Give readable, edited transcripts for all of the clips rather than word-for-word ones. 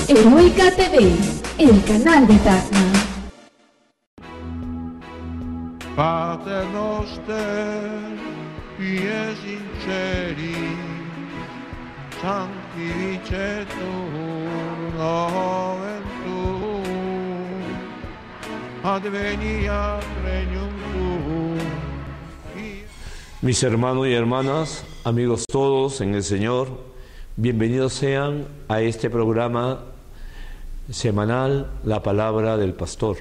Heroica TV, el canal de Tacna. Pater noster, pie sinceri, sanctificetur nomen tuum, adveniat regnum tuum. Mis hermanos y hermanas, amigos todos en el Señor, bienvenidos sean a este programa semanal, La Palabra del Pastor.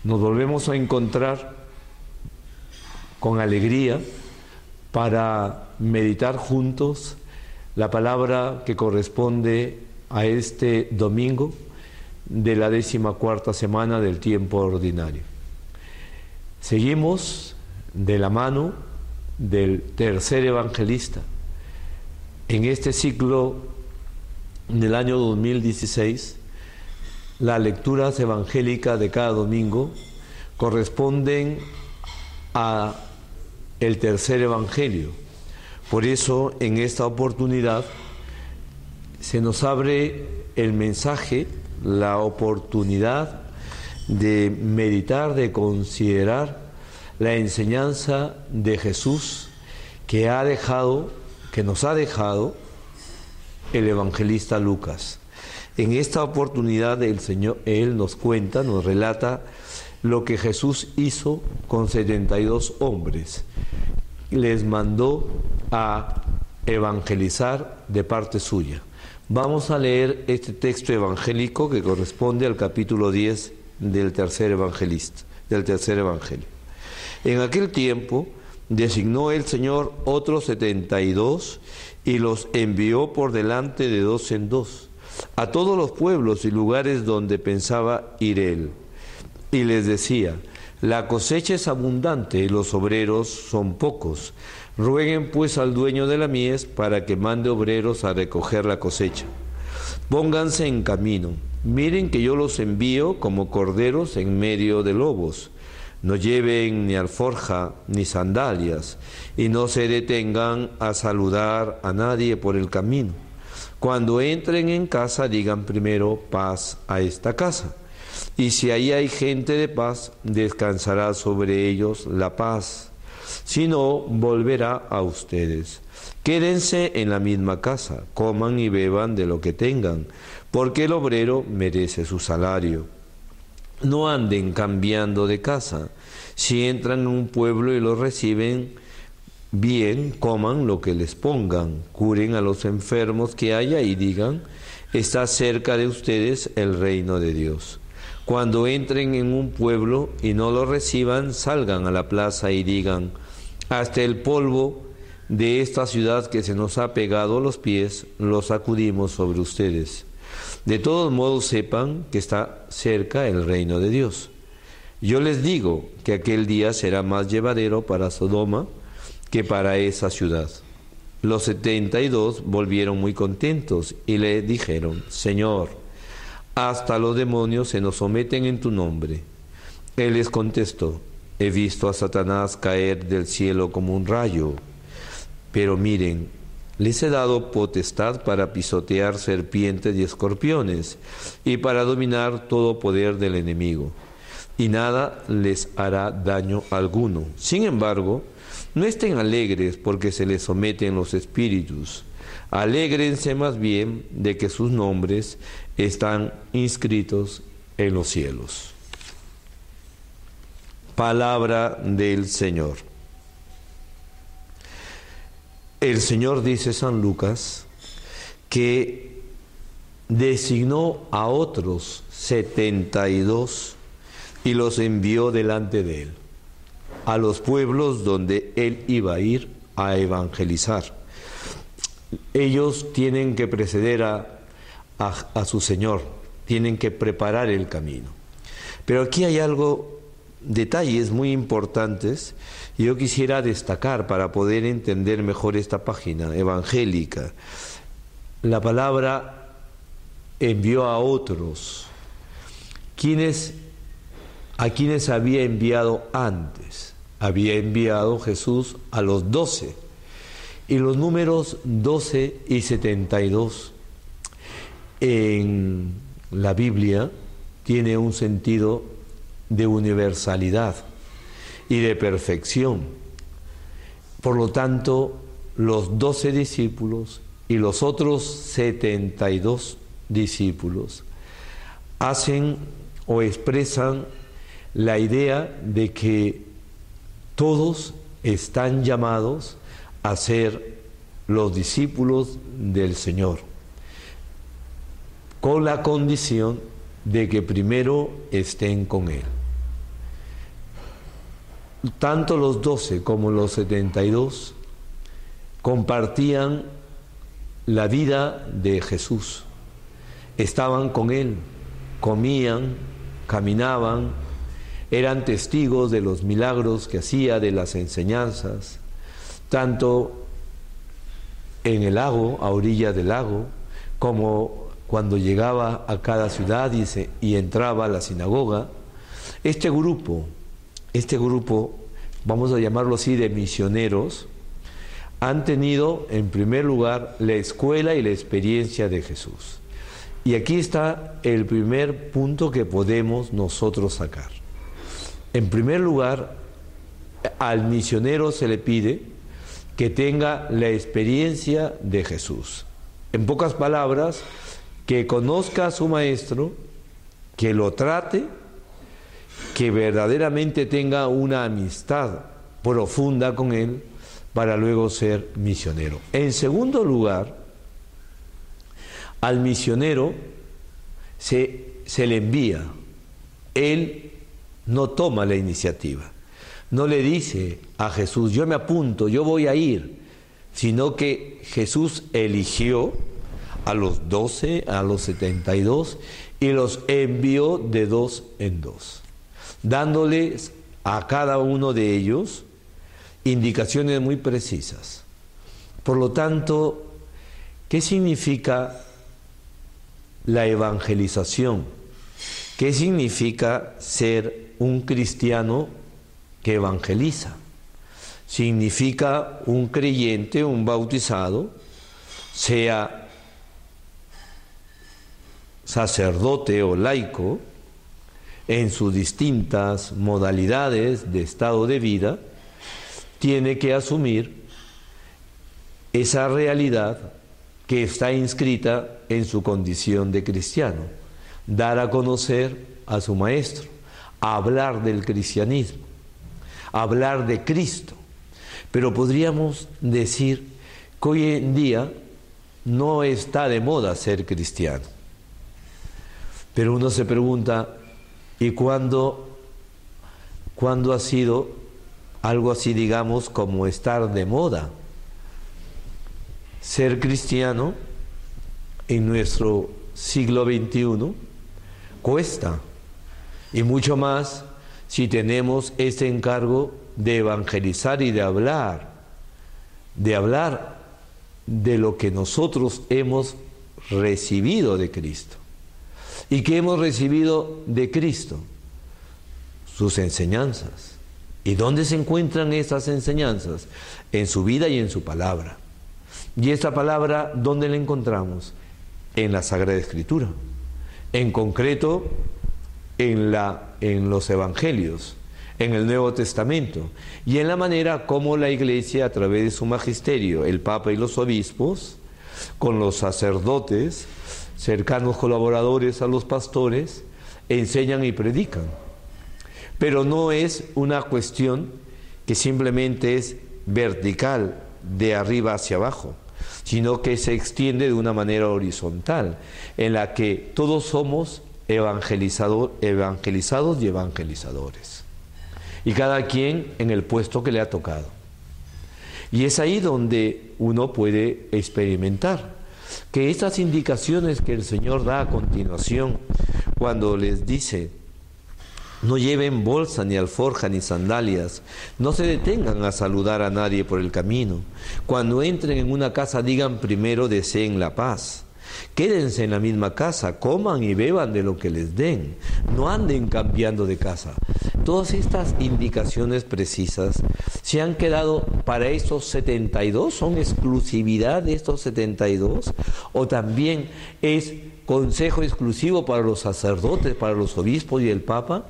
Nos volvemos a encontrar con alegría para meditar juntos la palabra que corresponde a este domingo de la 14ª semana del tiempo ordinario. Seguimos de la mano del tercer evangelista. En este ciclo del año 2016, las lecturas evangélicas de cada domingo corresponden a el tercer evangelio. Por eso, en esta oportunidad, se nos abre el mensaje, la oportunidad de meditar, de considerar la enseñanza de Jesús que nos ha dejado el evangelista Lucas. En esta oportunidad Él nos cuenta, nos relata lo que Jesús hizo con 72 hombres. Les mandó a evangelizar de parte suya. Vamos a leer este texto evangélico que corresponde al capítulo 10 del tercer evangelio. En aquel tiempo designó el Señor otros 72 y los envió por delante de 2 en 2 a todos los pueblos y lugares donde pensaba ir él. Y les decía: la cosecha es abundante y los obreros son pocos. Rueguen pues al dueño de la mies para que mande obreros a recoger la cosecha. Pónganse en camino. Miren que yo los envío como corderos en medio de lobos. No lleven ni alforja ni sandalias, y no se detengan a saludar a nadie por el camino. Cuando entren en casa, digan primero: paz a esta casa. Y si ahí hay gente de paz, descansará sobre ellos la paz. Si no, volverá a ustedes. Quédense en la misma casa, coman y beban de lo que tengan, porque el obrero merece su salario. No anden cambiando de casa. Si entran en un pueblo y los reciben bien, coman lo que les pongan, curen a los enfermos que haya y digan: está cerca de ustedes el reino de Dios. Cuando entren en un pueblo y no lo reciban, salgan a la plaza y digan: hasta el polvo de esta ciudad que se nos ha pegado a los pies, lo sacudimos sobre ustedes. De todos modos sepan que está cerca el reino de Dios. Yo les digo que aquel día será más llevadero para Sodoma que para esa ciudad. Los 72 volvieron muy contentos y le dijeron: Señor, hasta los demonios se nos someten en tu nombre. Él les contestó: he visto a Satanás caer del cielo como un rayo. Pero miren, les he dado potestad para pisotear serpientes y escorpiones y para dominar todo poder del enemigo, y nada les hará daño alguno. Sin embargo, no estén alegres porque se les someten los espíritus. Alégrense más bien de que sus nombres están inscritos en los cielos. Palabra del Señor. El Señor, dice San Lucas, que designó a otros 72 y los envió delante de él a los pueblos donde él iba a ir a evangelizar. Ellos tienen que preceder a su Señor, tienen que preparar el camino. Pero aquí hay detalles muy importantes, y yo quisiera destacar para poder entender mejor esta página evangélica. La palabra envió a otros, ¿A quiénes había enviado antes? Había enviado Jesús a los 12. Y los números 12 y 72 en la Biblia tiene un sentido de universalidad y de perfección. Por lo tanto, los 12 discípulos y los otros 72 discípulos hacen o expresan la idea de que todos están llamados a ser los discípulos del Señor, con la condición de que primero estén con Él. Tanto los 12 como los 72 compartían la vida de Jesús. Estaban con Él, comían, caminaban, eran testigos de los milagros que hacía, de las enseñanzas, tanto en el lago, a orilla del lago, como cuando llegaba a cada ciudad y entraba a la sinagoga. Este grupo, vamos a llamarlo así, de misioneros, han tenido en primer lugar la escuela y la experiencia de Jesús. Y aquí está el primer punto que podemos nosotros sacar. En primer lugar, al misionero se le pide que tenga la experiencia de Jesús. En pocas palabras, que conozca a su maestro, que lo trate, que verdaderamente tenga una amistad profunda con él para luego ser misionero. En segundo lugar, al misionero se le envía. Él no toma la iniciativa. No le dice a Jesús, yo me apunto, yo voy a ir, sino que Jesús eligió a los 12, a los 72, y los envió de 2 en 2, dándoles a cada uno de ellos indicaciones muy precisas. Por lo tanto, ¿qué significa la evangelización? ¿Qué significa ser un cristiano que evangeliza? Significa un creyente, un bautizado, sea sacerdote o laico, en sus distintas modalidades de estado de vida, tiene que asumir esa realidad que está inscrita en su condición de cristiano, dar a conocer a su maestro, hablar del cristianismo, hablar de Cristo. Pero podríamos decir que hoy en día no está de moda ser cristiano. Pero uno se pregunta, ¿y cuándo ha sido algo así, digamos, como estar de moda? Ser cristiano en nuestro siglo XXI cuesta, y mucho más si tenemos este encargo de evangelizar y de hablar de lo que nosotros hemos recibido de Cristo. ¿Y qué hemos recibido de Cristo? Sus enseñanzas. ¿Y dónde se encuentran estas enseñanzas? En su vida y en su palabra. ¿Y esta palabra dónde la encontramos? En la Sagrada Escritura. En concreto, en los Evangelios, en el Nuevo Testamento, y en la manera como la Iglesia, a través de su magisterio, el Papa y los obispos, con los sacerdotes, cercanos colaboradores a los pastores, enseñan y predican. Pero no es una cuestión que simplemente es vertical, de arriba hacia abajo, sino que se extiende de una manera horizontal, en la que todos somos evangelizados y evangelizadores, y cada quien en el puesto que le ha tocado. Y es ahí donde uno puede experimentar que estas indicaciones que el Señor da a continuación, cuando les dice: no lleven bolsa, ni alforja, ni sandalias, no se detengan a saludar a nadie por el camino, cuando entren en una casa digan primero: deseen la paz. Quédense en la misma casa, coman y beban de lo que les den, no anden cambiando de casa. Todas estas indicaciones precisas se han quedado para estos 72, son exclusividad de estos 72, o también es consejo exclusivo para los sacerdotes, para los obispos y el Papa.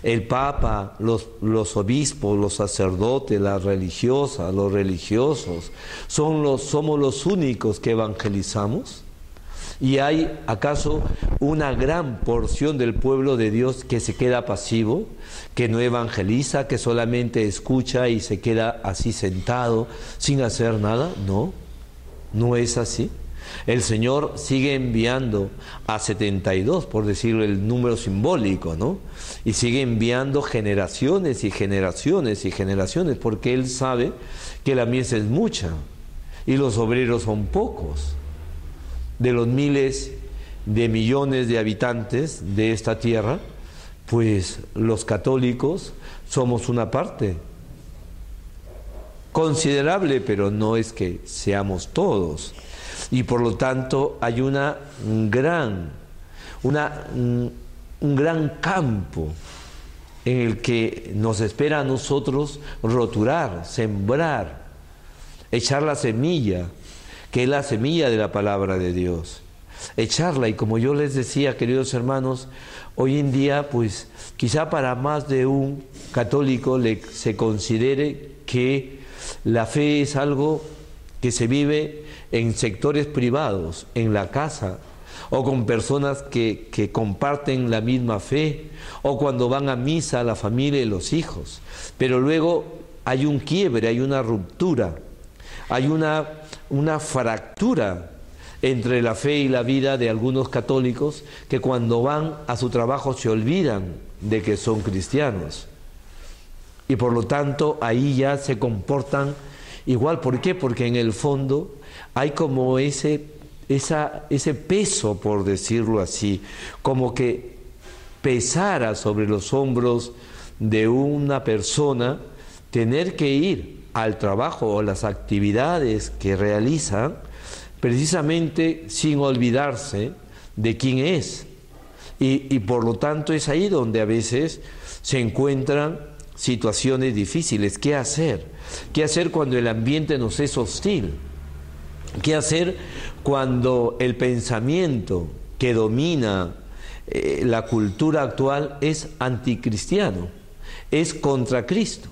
El Papa, los obispos, los sacerdotes, las religiosas, los religiosos, somos los únicos que evangelizamos. ¿Y hay acaso una gran porción del pueblo de Dios que se queda pasivo, que no evangeliza, que solamente escucha y se queda así sentado sin hacer nada? No, no es así. El Señor sigue enviando a 72, por decirlo el número simbólico, ¿no? Y sigue enviando generaciones y generaciones y generaciones, porque Él sabe que la mies es mucha y los obreros son pocos. De los miles de millones de habitantes de esta tierra, pues los católicos somos una parte considerable, pero no es que seamos todos. Y por lo tanto hay un gran campo en el que nos espera a nosotros roturar, sembrar, echar la semilla, que es la semilla de la palabra de Dios. Echarla, y como yo les decía, queridos hermanos, hoy en día, pues quizá para más de un católico se considere que la fe es algo que se vive en sectores privados, en la casa, o con personas que comparten la misma fe, o cuando van a misa la familia y los hijos. Pero luego hay un quiebre, hay una ruptura, hay una fractura entre la fe y la vida de algunos católicos que cuando van a su trabajo se olvidan de que son cristianos. Y por lo tanto ahí ya se comportan igual. ¿Por qué? Porque en el fondo hay como ese peso, por decirlo así, como que pesara sobre los hombros de una persona tener que ir al trabajo o las actividades que realizan, precisamente sin olvidarse de quién es. Y por lo tanto es ahí donde a veces se encuentran situaciones difíciles. ¿Qué hacer? ¿Qué hacer cuando el ambiente nos es hostil? ¿Qué hacer cuando el pensamiento que domina la cultura actual es anticristiano, es contra Cristo?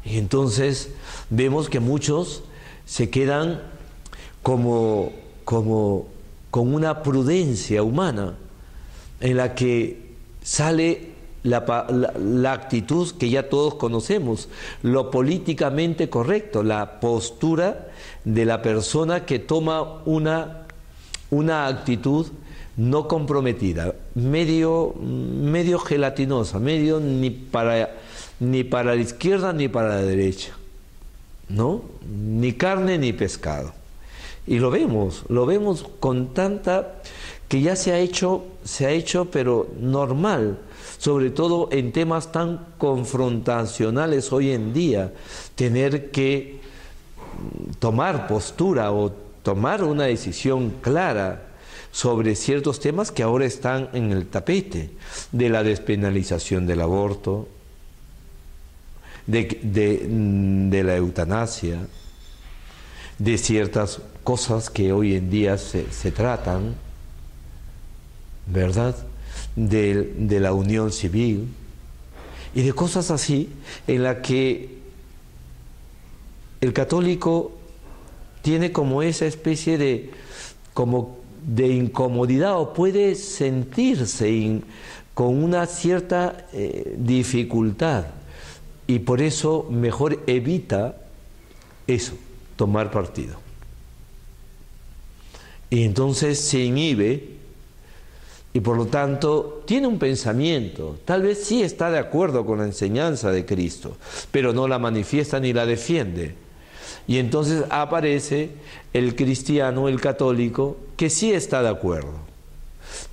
Y entonces vemos que muchos se quedan como con una prudencia humana en la que sale la actitud que ya todos conocemos, lo políticamente correcto, la postura de la persona que toma una actitud no comprometida, medio gelatinosa, medio ni para la izquierda ni para la derecha, ¿no? Ni carne ni pescado. Y lo vemos con tanta que ya se ha hecho pero normal, sobre todo en temas tan confrontacionales hoy en día, tener que tomar postura o tomar una decisión clara sobre ciertos temas que ahora están en el tapete, de la despenalización del aborto, de la eutanasia, de ciertas cosas que hoy en día se tratan, ¿verdad?, de la unión civil y de cosas así en la que el católico tiene como esa especie de incomodidad, o puede sentirse con una cierta dificultad, y por eso mejor evita eso, tomar partido. Y entonces se inhibe y por lo tanto tiene un pensamiento, tal vez sí está de acuerdo con la enseñanza de Cristo, pero no la manifiesta ni la defiende. Y entonces aparece el cristiano, el católico, que sí está de acuerdo,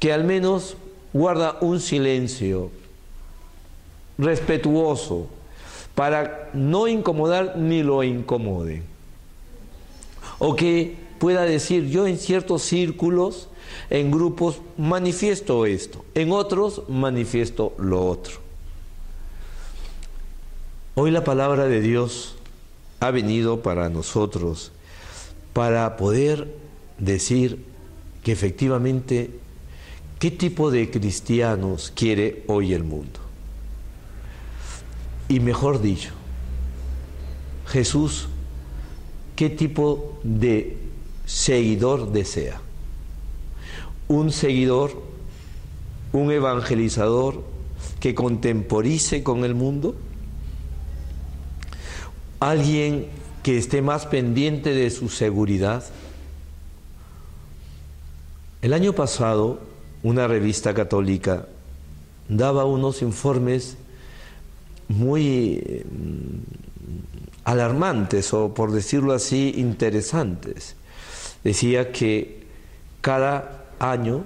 que al menos guarda un silencio respetuoso para no incomodar ni lo incomode, o que pueda decir, yo en ciertos círculos, en grupos, manifiesto esto, en otros manifiesto lo otro. Hoy la palabra de Dios ha venido para nosotros, para poder decir que efectivamente, ¿qué tipo de cristianos quiere hoy el mundo? Y mejor dicho, Jesús, ¿qué tipo de seguidor desea? Un seguidor, un evangelizador que contemporice con el mundo, alguien que esté más pendiente de su seguridad. El año pasado, una revista católica daba unos informes muy alarmantes, o por decirlo así, interesantes. Decía que cada año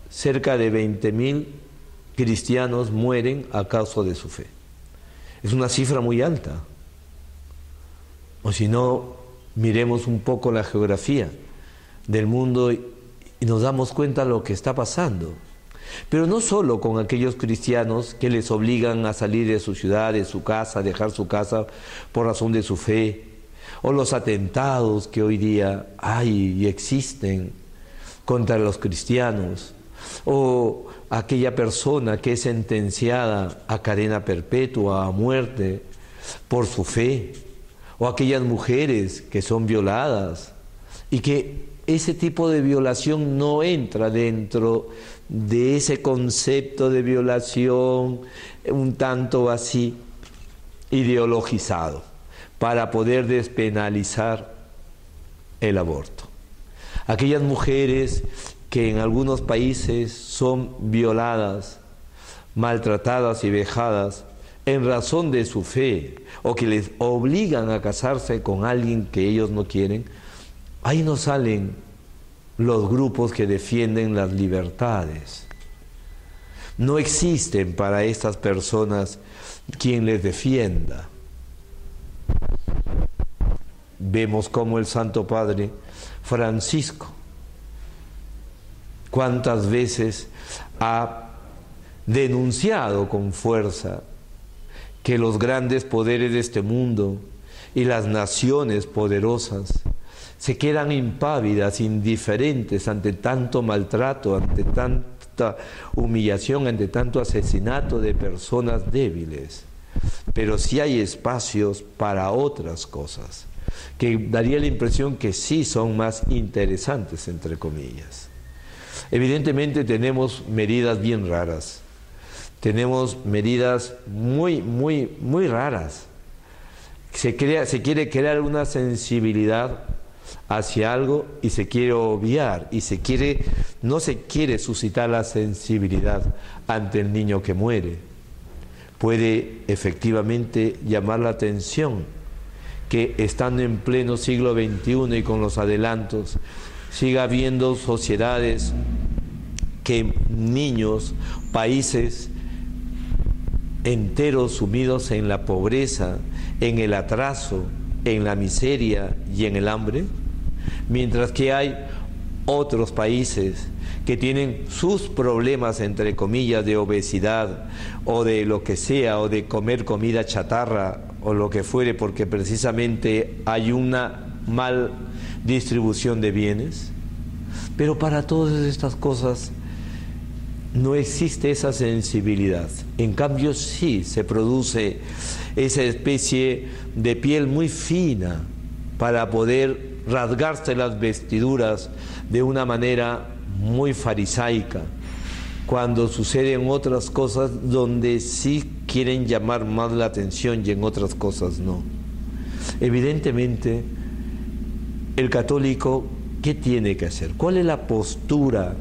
cerca de 20.000 cristianos mueren a causa de su fe. Es una cifra muy alta. O si no, miremos un poco la geografía del mundo y nos damos cuenta de lo que está pasando. Pero no solo con aquellos cristianos que les obligan a salir de su ciudad, de su casa, dejar su casa por razón de su fe, o los atentados que hoy día hay y existen contra los cristianos, o aquella persona que es sentenciada a cadena perpetua, a muerte, por su fe, o aquellas mujeres que son violadas, y que ese tipo de violación no entra dentro de ese concepto de violación un tanto así ideologizado, para poder despenalizar el aborto. Aquellas mujeres que en algunos países son violadas, maltratadas y vejadas en razón de su fe, o que les obligan a casarse con alguien que ellos no quieren, ahí no salen los grupos que defienden las libertades. No existen para estas personas quien les defienda. Vemos cómo el Santo Padre Francisco cuántas veces ha denunciado con fuerza que los grandes poderes de este mundo y las naciones poderosas se quedan impávidas, indiferentes ante tanto maltrato, ante tanta humillación, ante tanto asesinato de personas débiles. Pero sí hay espacios para otras cosas, que daría la impresión que sí son más interesantes, entre comillas. Evidentemente tenemos medidas bien raras, tenemos medidas muy raras. Se quiere crear una sensibilidad hacia algo y se quiere obviar, y no se quiere suscitar la sensibilidad ante el niño que muere. Puede efectivamente llamar la atención que estando en pleno siglo XXI y con los adelantos, siga habiendo sociedades que niños, países enteros sumidos en la pobreza, en el atraso, en la miseria y en el hambre, mientras que hay otros países que tienen sus problemas, entre comillas, de obesidad o de lo que sea, o de comer comida chatarra o lo que fuere, porque precisamente hay una mal distribución de bienes. Pero para todas estas cosas no existe esa sensibilidad. En cambio sí se produce esa especie de piel muy fina para poder rasgarse las vestiduras de una manera muy farisaica, cuando suceden otras cosas donde sí quieren llamar más la atención y en otras cosas no. Evidentemente, el católico, ¿qué tiene que hacer? ¿Cuál es la postura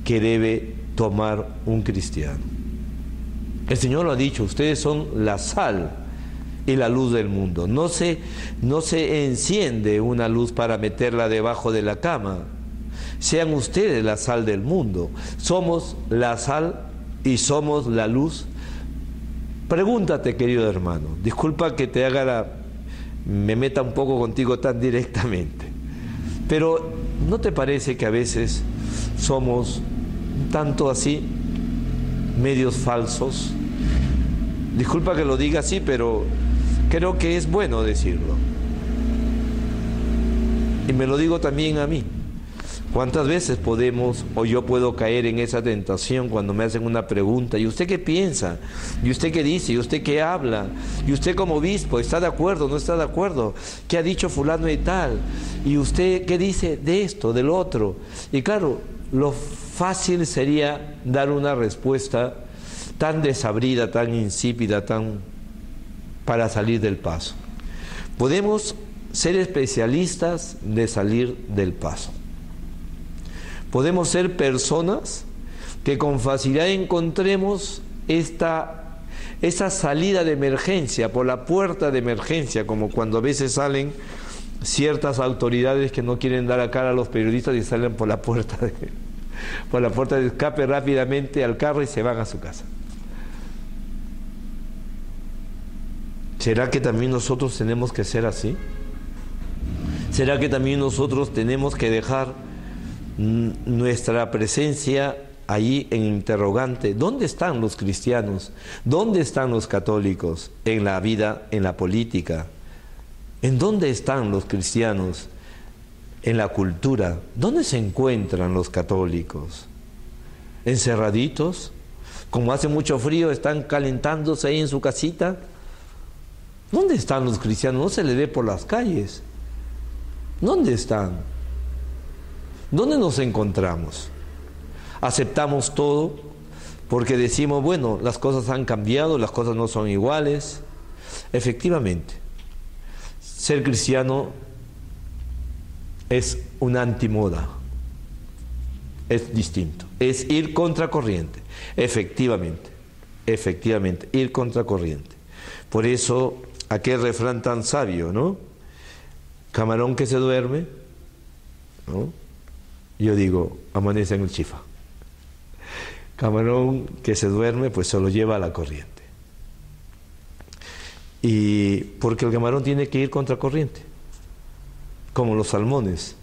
que debe tomar un cristiano? El Señor lo ha dicho: ustedes son la sal y la luz del mundo. No se enciende una luz para meterla debajo de la cama. Sean ustedes la sal del mundo. Somos la sal y somos la luz. Pregúntate, querido hermano, disculpa que me meta un poco contigo tan directamente, Pero ¿no te parece que a veces somos un tanto así, medios falsos? Disculpa que lo diga así, pero creo que es bueno decirlo. Y me lo digo también a mí. ¿Cuántas veces podemos o yo puedo caer en esa tentación cuando me hacen una pregunta? ¿Y usted qué piensa? ¿Y usted qué dice? ¿Y usted qué habla? ¿Y usted como obispo está de acuerdo? ¿No está de acuerdo? ¿Qué ha dicho fulano y tal? ¿Y usted qué dice de esto, del otro? Y claro, lo fácil sería dar una respuesta tan desabrida, tan insípida, tan para salir del paso. Podemos ser especialistas de salir del paso. Podemos ser personas que con facilidad encontremos esa salida de emergencia, por la puerta de emergencia, como cuando a veces salen ciertas autoridades que no quieren dar a cara a los periodistas y salen por la puerta de escape rápidamente al carro y se van a su casa. ¿Será que también nosotros tenemos que ser así? ¿Será que también nosotros tenemos que dejar nuestra presencia allí en interrogante? ¿Dónde están los cristianos? ¿Dónde están los católicos en la vida, en la política? ¿En dónde están los cristianos en la cultura? ¿Dónde se encuentran los católicos? ¿Encerraditos? Como hace mucho frío, están calentándose ahí en su casita. ¿Dónde están los cristianos? No se les ve por las calles. ¿Dónde están? ¿Dónde nos encontramos? Aceptamos todo porque decimos, bueno, las cosas han cambiado, las cosas no son iguales. Efectivamente, ser cristiano es una antimoda, es distinto, es ir contracorriente, efectivamente, ir contracorriente. Por eso, aquel refrán tan sabio, ¿no? Camarón que se duerme, ¿no? Yo digo, amanece en el chifa. Camarón que se duerme, pues se lo lleva a la corriente. Y porque el camarón tiene que ir contracorriente, como los salmones.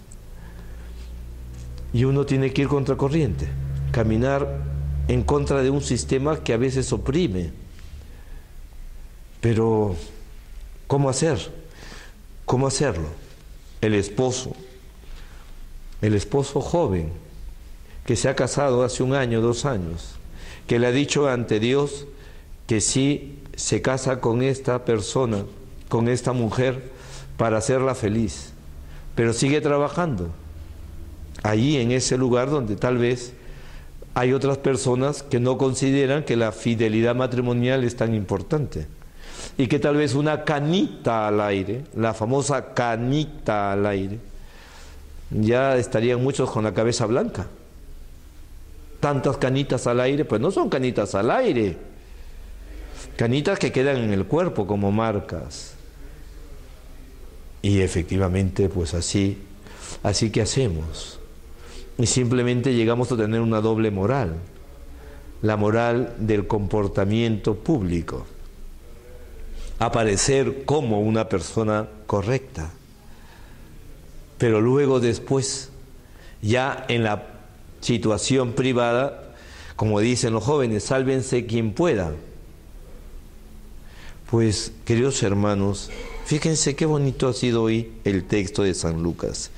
Y uno tiene que ir contracorriente, caminar en contra de un sistema que a veces oprime. Pero, ¿cómo hacer? ¿Cómo hacerlo? El esposo joven, que se ha casado hace 1 año, 2 años, que le ha dicho ante Dios que sí se casa con esta persona, con esta mujer, para hacerla feliz, pero sigue trabajando allí en ese lugar donde tal vez hay otras personas que no consideran que la fidelidad matrimonial es tan importante. Y que tal vez una canita al aire, la famosa canita al aire, ya estarían muchos con la cabeza blanca. Tantas canitas al aire, pues no son canitas al aire. Canitas que quedan en el cuerpo como marcas. Y efectivamente, pues así que hacemos. Y simplemente llegamos a tener una doble moral. La moral del comportamiento público. Aparecer como una persona correcta, pero luego después, ya en la situación privada, como dicen los jóvenes, sálvense quien pueda. Pues, queridos hermanos, fíjense qué bonito ha sido hoy el texto de San Lucas,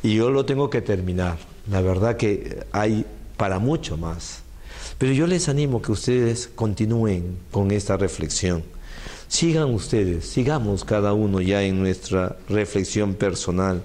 y yo lo tengo que terminar. La verdad que hay para mucho más, pero yo les animo que ustedes continúen con esta reflexión. Sigan ustedes, sigamos cada uno ya en nuestra reflexión personal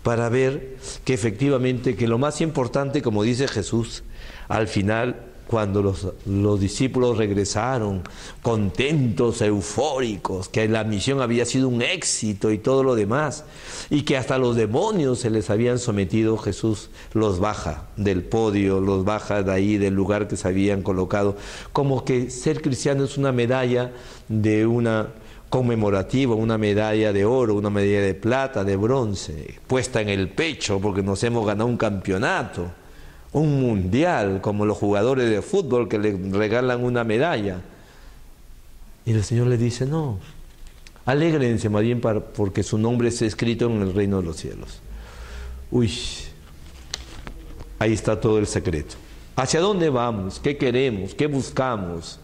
para ver que efectivamente que lo más importante, como dice Jesús, al final cuando los discípulos regresaron contentos, eufóricos, que la misión había sido un éxito y todo lo demás, y que hasta los demonios se les habían sometido, Jesús los baja del podio, los baja de ahí, del lugar que se habían colocado, como que ser cristiano es una medalla de una conmemorativa, una medalla de oro, una medalla de plata, de bronce, puesta en el pecho porque nos hemos ganado un campeonato, un mundial, como los jugadores de fútbol que le regalan una medalla. Y el Señor le dice, no, alégrense más bien porque su nombre está escrito en el reino de los cielos. Uy, ahí está todo el secreto. ¿Hacia dónde vamos? ¿Qué queremos? ¿Qué buscamos?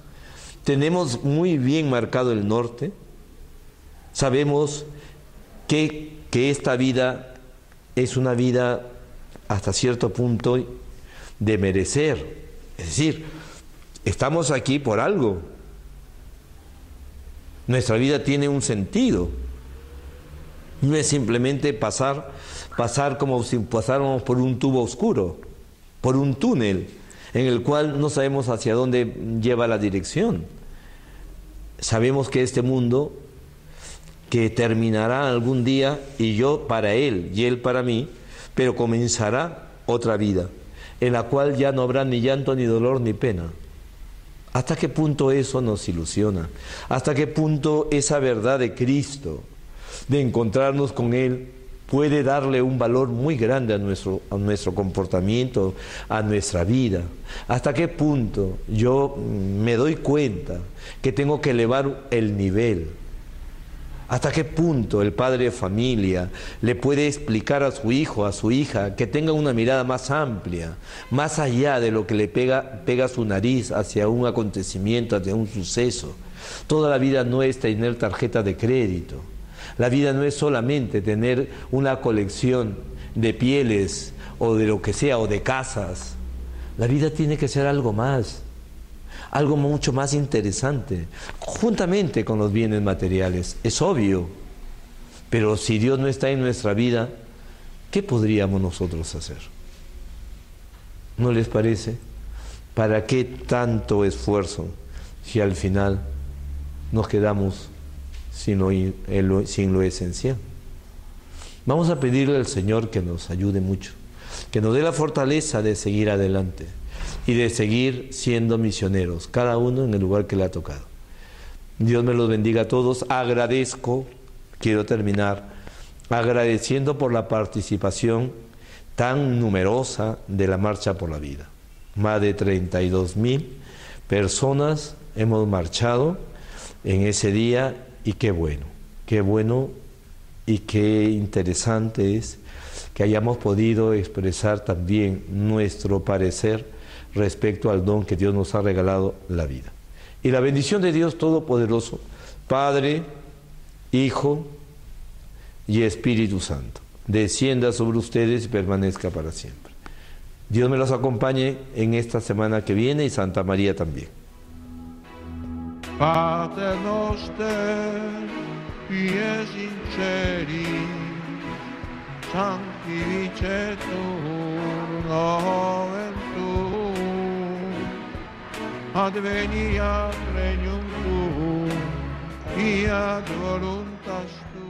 ¿Tenemos muy bien marcado el norte? ¿Sabemos que esta vida es una vida hasta cierto punto de merecer? Es decir, estamos aquí por algo. Nuestra vida tiene un sentido. No es simplemente pasar como si pasáramos por un tubo oscuro, por un túnel, en el cual no sabemos hacia dónde lleva la dirección. Sabemos que este mundo, que terminará algún día, y yo para él y él para mí, pero comenzará otra vida, en la cual ya no habrá ni llanto, ni dolor, ni pena. ¿Hasta qué punto eso nos ilusiona? ¿Hasta qué punto esa verdad de Cristo, de encontrarnos con Él, puede darle un valor muy grande a nuestro comportamiento, a nuestra vida? ¿Hasta qué punto yo me doy cuenta que tengo que elevar el nivel? ¿Hasta qué punto el padre de familia le puede explicar a su hijo, a su hija, que tenga una mirada más amplia, más allá de lo que le pega su nariz hacia un acontecimiento, hacia un suceso? Toda la vida no es tener tarjeta de crédito. La vida no es solamente tener una colección de pieles o de lo que sea, o de casas. La vida tiene que ser algo más, algo mucho más interesante, juntamente con los bienes materiales, es obvio. Pero si Dios no está en nuestra vida, ¿qué podríamos nosotros hacer? ¿No les parece? ¿Para qué tanto esfuerzo si al final nos quedamos sin lo esencial? Vamos a pedirle al Señor que nos ayude mucho, que nos dé la fortaleza de seguir adelante y de seguir siendo misioneros, cada uno en el lugar que le ha tocado. Dios me los bendiga a todos. Agradezco, quiero terminar agradeciendo por la participación tan numerosa de la Marcha por la Vida. Más de 32,000 personas hemos marchado en ese día, y qué bueno y qué interesante es que hayamos podido expresar también nuestro parecer respecto al don que Dios nos ha regalado, la vida. Y la bendición de Dios Todopoderoso, Padre, Hijo y Espíritu Santo, descienda sobre ustedes y permanezca para siempre. Dios me los acompañe en esta semana que viene, y Santa María también. Pater noster, pies in celi, sanctificetur nomen tuum, adveniat regnum tuum, fiat voluntas tuum.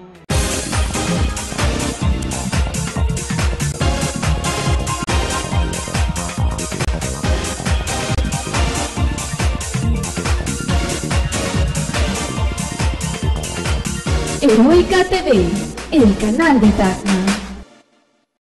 Heroica TV, el canal de Tacna.